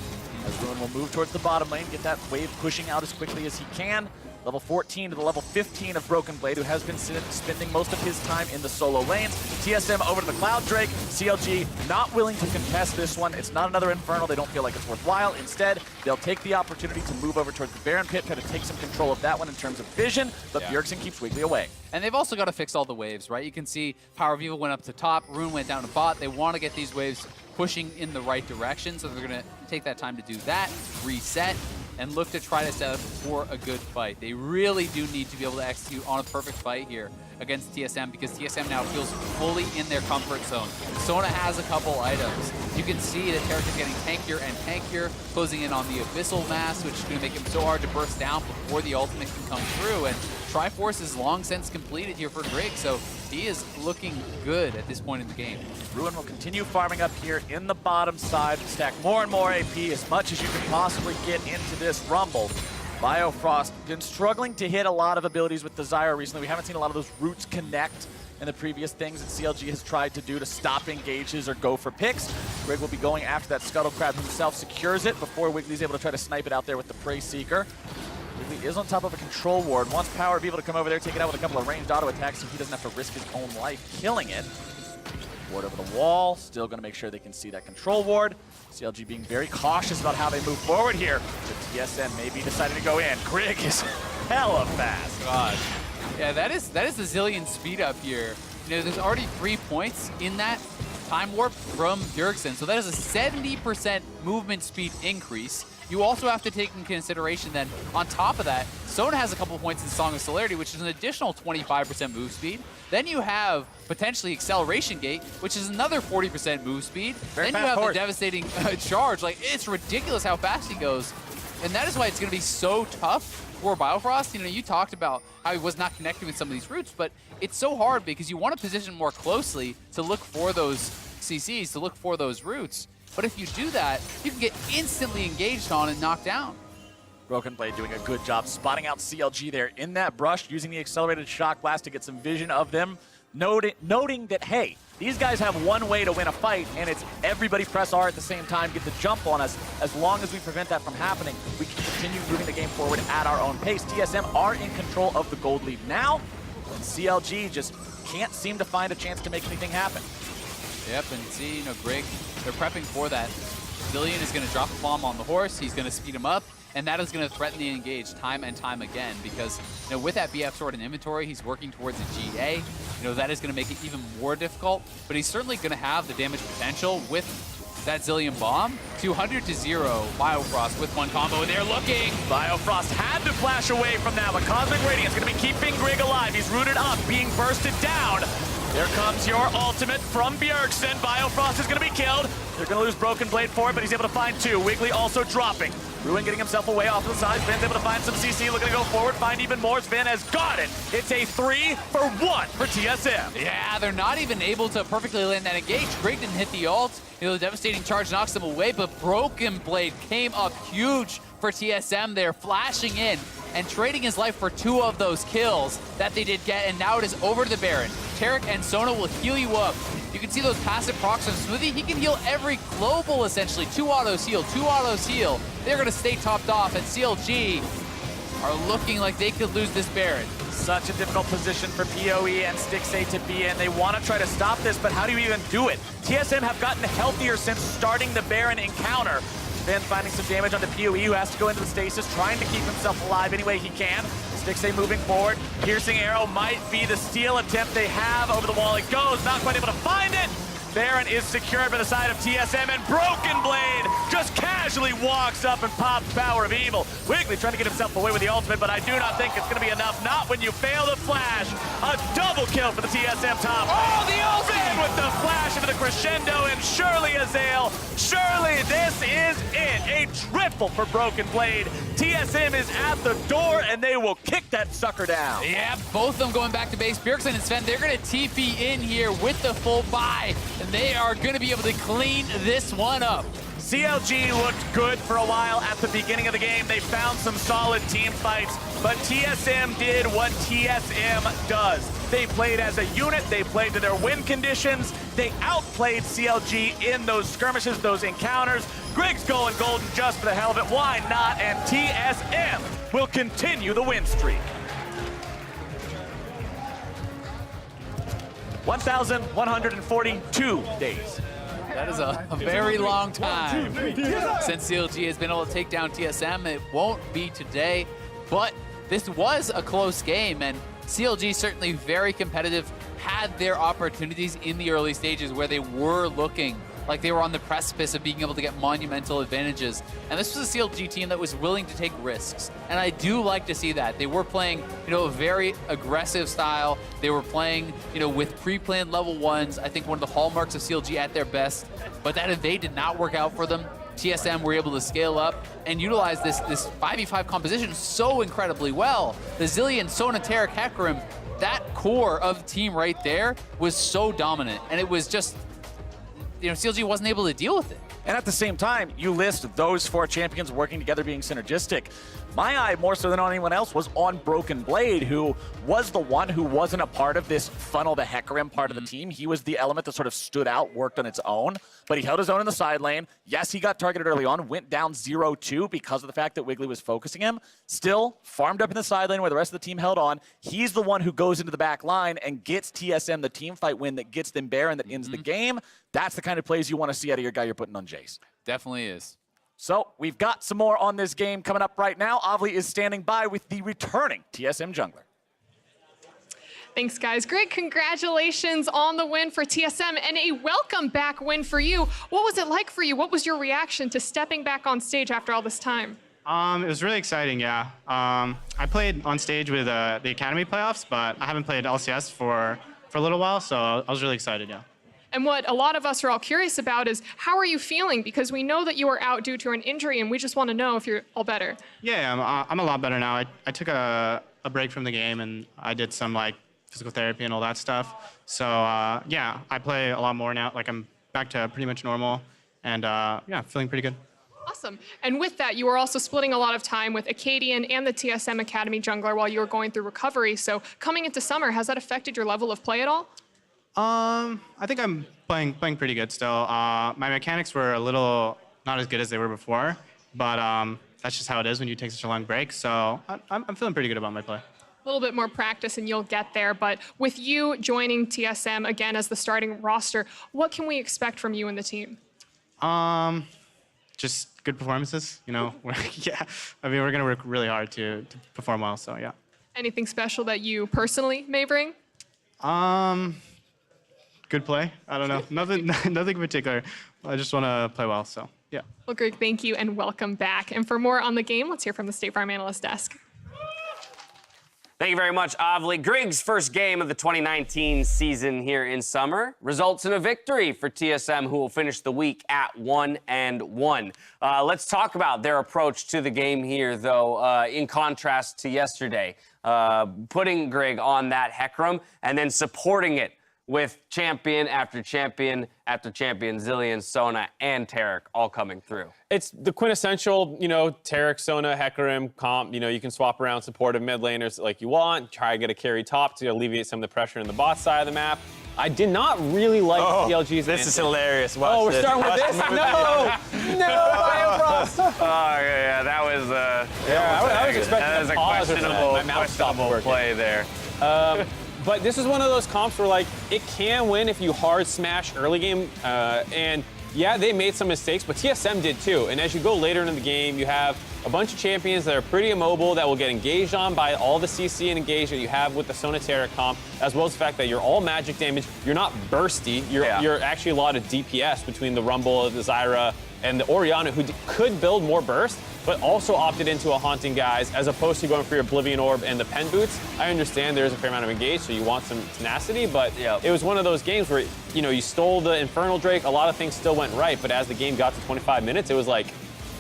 As Ruin will move towards the bottom lane, get that wave pushing out as quickly as he can. Level 14 to the level 15 of Broken Blade, who has been spending most of his time in the solo lanes. TSM over to the Cloud Drake. CLG not willing to contest this one. It's not another Infernal. They don't feel like it's worthwhile. Instead, they'll take the opportunity to move over towards the Baron Pit, try to take some control of that one in terms of vision, but Bjergsen keeps Wiggly away. And they've also got to fix all the waves, right? You can see Power Viva went up to top, Rune went down to bot. They want to get these waves pushing in the right direction, so they're going to take that time to do that, reset, and look to try to set up for a good fight. They really do need to be able to execute on a perfect fight here against TSM because TSM now feels fully in their comfort zone. Sona has a couple items. You can see that Tarek is getting tankier and tankier, closing in on the Abyssal Mass, which is going to make him so hard to burst down before the ultimate can come through. And Triforce is long since completed here for Grig, so he is looking good at this point in the game. Ruin will continue farming up here in the bottom side, stack more and more AP as much as you can possibly get into this Rumble. Biofrost been struggling to hit a lot of abilities with Desire recently. We haven't seen a lot of those roots connect in the previous things that CLG has tried to do to stop engages or go for picks. Grig will be going after that Scuttle Crab himself, secures it before Wiggly's able to try to snipe it out there with the Prey Seeker. Wiggly is on top of a control ward. Wants Power Viva to come over there, take it out with a couple of ranged auto attacks so he doesn't have to risk his own life killing it. Ward over the wall, still going to make sure they can see that control ward. CLG being very cautious about how they move forward here. The TSM maybe deciding to go in. Grig is hella fast. God. Yeah, that is the Zillion speed up here. You know, there's already 3 points in that time warp from Bjergsen, so that is a 70% movement speed increase. You also have to take in consideration that on top of that, Sona has a couple points in Song of Celerity, which is an additional 25% move speed. Then you have potentially Acceleration Gate, which is another 40% move speed. Very then you have horse. the devastating charge. Like, it's ridiculous how fast he goes. And that is why it's going to be so tough for Biofrost. You know, you talked about how he was not connecting with some of these routes, but it's so hard because you want to position more closely to look for those CCs, to look for those routes. But if you do that, you can get instantly engaged on and knocked down. Broken Blade doing a good job spotting out CLG there in that brush, using the accelerated shock blast to get some vision of them, noting that, hey, these guys have one way to win a fight, and it's everybody press R at the same time, get the jump on us. As long as we prevent that from happening, we can continue moving the game forward at our own pace. TSM are in control of the gold lead now, and CLG just can't seem to find a chance to make anything happen. Yep, and see, you know, Grig, they're prepping for that. Zillion is going to drop a bomb on the horse, he's going to speed him up, and that is going to threaten the engage time and time again because, you know, with that BF sword in inventory, he's working towards a GA. You know, that is going to make it even more difficult, but he's certainly going to have the damage potential with that Zillion bomb. 200 to 0, Biofrost with one combo, and they're looking. Biofrost had to flash away from that, but Cosmic Radiance going to be keeping Grig alive. He's rooted up, being bursted down. Here comes your ultimate from Bjergsen. Biofrost is going to be killed. They're going to lose Broken Blade for it, but he's able to find two. Wiggly also dropping. Ruin getting himself away off to the side. Sven's able to find some CC, looking to go forward, find even more. Sven has got it. It's a 3-for-1 for TSM. Yeah, they're not even able to perfectly land that engage. Grig didn't hit the ult. You know, the devastating charge knocks them away, but Broken Blade came up huge for TSM there, flashing in and trading his life for 2 of those kills that they did get, and now it is over to the Baron. Tarek and Sona will heal you up. You can see those passive procs on Smoothie. He can heal every global, essentially. 2 autos heal, 2 autos heal. They're going to stay topped off, and CLG are looking like they could lose this Baron. Such a difficult position for PoE and Stixxay to be in. They want to try to stop this, but how do you even do it? TSM have gotten healthier since starting the Baron encounter. Then finding some damage on the PoE, who has to go into the stasis, trying to keep himself alive any way he can. Stixxay moving forward. Piercing arrow might be the steal attempt they have. Over the wall it goes, not quite able to find it. Baron is secured by the side of TSM, and Broken Blade just casually walks up and pops Power of Evil. Wiggly trying to get himself away with the ultimate, but I do not think it's going to be enough. Not when you fail the flash. A double kill for the TSM top. Oh, the ultimate! Finn with the flash into the crescendo, and surely Azael, surely this is it. A triple for Broken Blade. TSM is at the door, and they will kick that sucker down. Yeah, both of them going back to base. Bjergsen and Sven, they're going to TP in here with the full buy, and they are going to be able to clean this one up. CLG looked good for a while at the beginning of the game. They found some solid team fights, but TSM did what TSM does. They played as a unit, they played to their win conditions, they outplayed CLG in those skirmishes, those encounters. Griggs going golden just for the hell of it, why not? And TSM will continue the win streak. 1,142 days. That is a very long time since CLG has been able to take down TSM. It won't be today, but this was a close game, and CLG certainly very competitive, had their opportunities in the early stages where they were looking like they were on the precipice of being able to get monumental advantages. And this was a CLG team that was willing to take risks. And I do like to see that. They were playing, a very aggressive style. They were playing, with pre-planned level ones. I think one of the hallmarks of CLG at their best. But that invade did not work out for them. TSM were able to scale up and utilize this 5v5 composition so incredibly well. The Zillion, Sona, Tarek, Hecarim, that core of the team right there was so dominant. And it was just, CLG wasn't able to deal with it. And at the same time, you list those four champions working together being synergistic. My eye, more so than on anyone else, was on Broken Blade, who was the one who wasn't a part of this funnel to Hecarim part of the team. He was the element that sort of stood out, worked on its own, but he held his own in the side lane. Yes, he got targeted early on, went down 0-2 because of the fact that Wiggly was focusing him. Still, farmed up in the side lane where the rest of the team held on. He's the one who goes into the back line and gets TSM the team fight win that gets them Baron that ends the game. That's the kind of plays you want to see out of your guy you're putting on Jace. Definitely is. So we've got some more on this game coming up right now. Avli is standing by with the returning TSM jungler. Thanks, guys. Great congratulations on the win for TSM and a welcome back win for you. What was it like for you? What was your reaction to stepping back on stage after all this time? It was really exciting, yeah. I played on stage with the Academy playoffs, but I haven't played LCS for a little while, so I was really excited, yeah. And what a lot of us are all curious about is, how are you feeling? Because we know that you were out due to an injury, and we just want to know if you're all better. Yeah, I'm a lot better now. I took a break from the game, and I did some physical therapy and all that stuff. So yeah, I play a lot more now. I'm back to pretty much normal, and yeah, feeling pretty good. Awesome. And with that, you were also splitting a lot of time with Acadian and the TSM Academy jungler while you were going through recovery. So coming into summer, has that affected your level of play at all? I think I'm playing pretty good still. My mechanics were a little not as good as they were before, but that's just how it is when you take such a long break. So I'm feeling pretty good about my play. A little bit more practice and you'll get there. But with you joining TSM again as the starting roster, what can we expect from you and the team? Just good performances. Yeah. I mean, we're gonna work really hard to perform well. So yeah. Anything special that you personally may bring? Good play. I don't know. Nothing in particular. I just want to play well, so yeah. Well, Greg, thank you and welcome back. And for more on the game, let's hear from the State Farm Analyst Desk. Thank you very much, Avli. Grig's first game of the 2019 season here in summer results in a victory for TSM, who will finish the week at 1-1. Let's talk about their approach to the game here, though, in contrast to yesterday. Putting Grig on that Hecarim and then supporting it with champion after champion after champion, Zillion, Sona, and Tarek all coming through. It's the quintessential, Tarek, Sona, Hecarim comp. You can swap around supportive mid laners like you want, try to get a carry top to alleviate some of the pressure in the bot side of the map. I did not really like CLG's This is hilarious. Watch we're this. starting with this? No, Biofrost. Oh, yeah, that was I was expecting that was a pause or something. My mouth stopped questionable working. play there. But this is one of those comps where, it can win if you hard smash early game, and yeah, they made some mistakes, but TSM did too. And as you go later into the game, you have a bunch of champions that are pretty immobile that will get engaged on by all the CC and engage that you have with the SoloMid comp, as well as the fact that you're all magic damage. You're not bursty. You're actually a lot of DPS between the Rumble, the Zyra, and the Orianna, who could build more burst, but also opted into a Haunting Guise, as opposed to going for your Oblivion Orb and the Pen Boots. I understand there's a fair amount of engage, so you want some tenacity, but it was one of those games where, you know, you stole the Infernal Drake, a lot of things still went right, but as the game got to 25 minutes, it was like,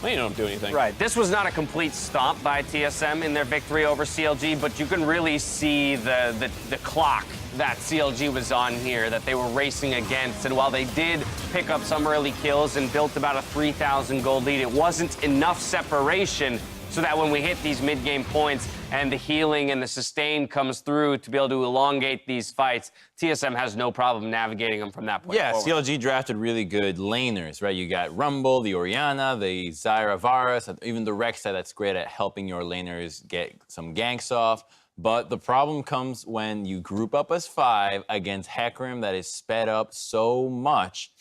well, you don't do anything. Right. This was not a complete stomp by TSM in their victory over CLG, but you can really see the clock that CLG was on here, that they were racing against. And while they did pick up some early kills and built about a 3,000 gold lead, it wasn't enough separation so that when we hit these mid-game points and the healing and the sustain comes through to be able to elongate these fights, TSM has no problem navigating them from that point forward. CLG drafted really good laners, right? You got Rumble, the Orianna, the Zyra Varus, even the Rek'Sai that's great at helping your laners get some ganks off. But the problem comes when you group up as 5 against Hecarim that is sped up so much.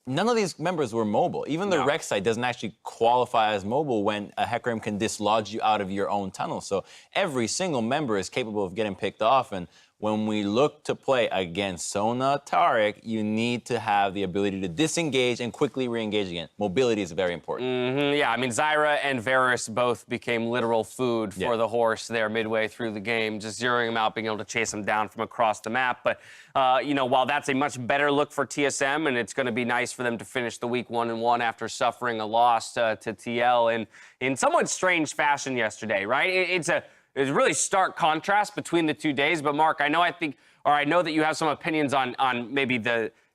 None of these members were mobile. Even the Rek'Sai doesn't actually qualify as mobile when a Hecarim can dislodge you out of your own tunnel. So every single member is capable of getting picked off. And when we look to play against Sona Taric, you need to have the ability to disengage and quickly re-engage again. Mobility is very important. Yeah, I mean, Zyra and Varus both became literal food for the horse there midway through the game, just zeroing him out, being able to chase him down from across the map. But, you know, while that's a much better look for TSM, and it's going to be nice for them to finish the week 1-1 after suffering a loss to TL in somewhat strange fashion yesterday, right? It's a really stark contrast between the 2 days. But Mark, I know that you have some opinions on maybe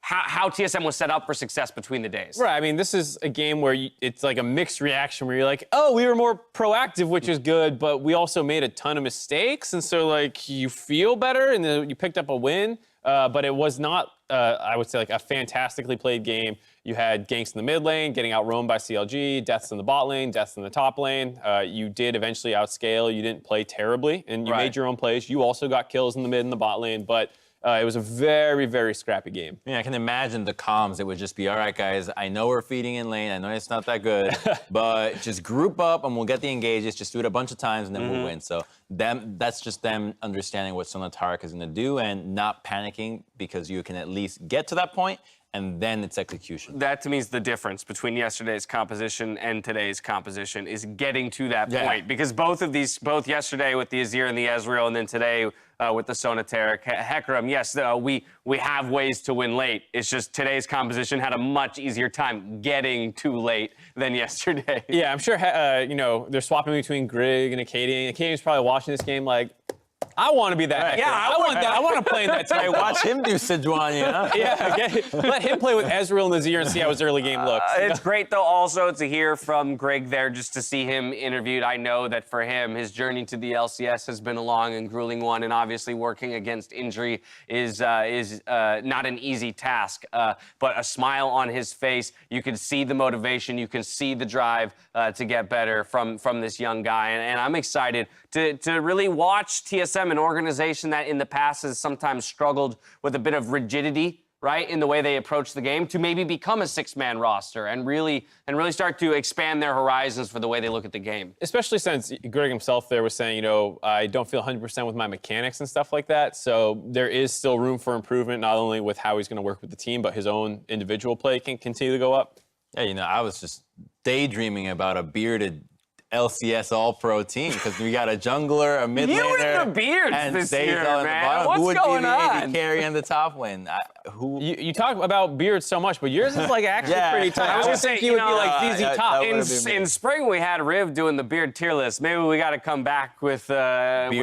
how TSM was set up for success between the days. Right. I mean, this is a game where it's like a mixed reaction where you're like, oh, we were more proactive, which is good, but we also made a ton of mistakes. And so, like, you feel better and then you picked up a win. But it was not, I would say, like a fantastically played game. You had ganks in the mid lane, getting outroamed by CLG, deaths in the bot lane, deaths in the top lane. You did eventually outscale. You didn't play terribly, and you made your own plays. You also got kills in the mid and the bot lane, but it was a very, very scrappy game. Yeah, I can imagine the comms. It would just be, all right, guys, I know we're feeding in lane. I know it's not that good, but just group up and we'll get the engages. Just do it a bunch of times and then we'll win. So that's just them understanding what Sona Taric is going to do and not panicking because you can at least get to that point and then it's execution. That, to me, is the difference between yesterday's composition and today's composition, is getting to that point. Because both yesterday with the Azir and the Ezreal, and then today with the Sona Taric, Hecarim, yes, we have ways to win late. It's just today's composition had a much easier time getting too late than yesterday. Yeah, I'm sure, you know, they're swapping between Grig and Acadian. Acadian's probably watching this game like, I want to be that. Yeah, I want that. I want to play in that team. Hey, watch him do Sejuani, huh? Yeah, let him play with Ezreal and Azir and see how his early game looks. It's great, though, also to hear from Greg there, just to see him interviewed. I know that for him, his journey to the LCS has been a long and grueling one, and obviously working against injury is not an easy task. But a smile on his face, you can see the motivation, you can see the drive to get better from this young guy, and I'm excited to really watch TSM, an organization that in the past has sometimes struggled with a bit of rigidity, right, in the way they approach the game, to maybe become a 6-man roster and really start to expand their horizons for the way they look at the game. Especially since Greg himself there was saying, you know, I don't feel 100% with my mechanics and stuff like that. So there is still room for improvement, not only with how he's going to work with the team, but his own individual play can continue to go up. Yeah, you know, I was just daydreaming about a bearded LCS All-Pro team because we got a jungler, a mid laner, You and the beards and this Sage year, on the man. bottom. What's Who would going be the on? AD carry in the top lane? You talk about beards so much, but yours is like actually pretty tight. I was gonna say, you would be like ZZ Top. In spring, we had Riv doing the beard tier list. Maybe we got to come back with Crumbs'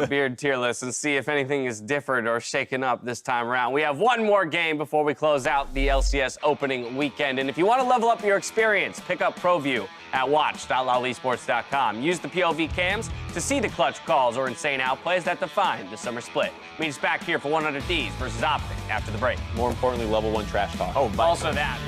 beard tier list and see if anything is different or shaken up this time around. We have one more game before we close out the LCS opening weekend. And if you want to level up your experience, pick up ProView at watch.lalesports.com. Use the POV cams to see the clutch calls or insane outplays that define the summer split. Meet us back here for 100 Ds versus Optic after the break. More importantly, level 1 trash talk. Also that.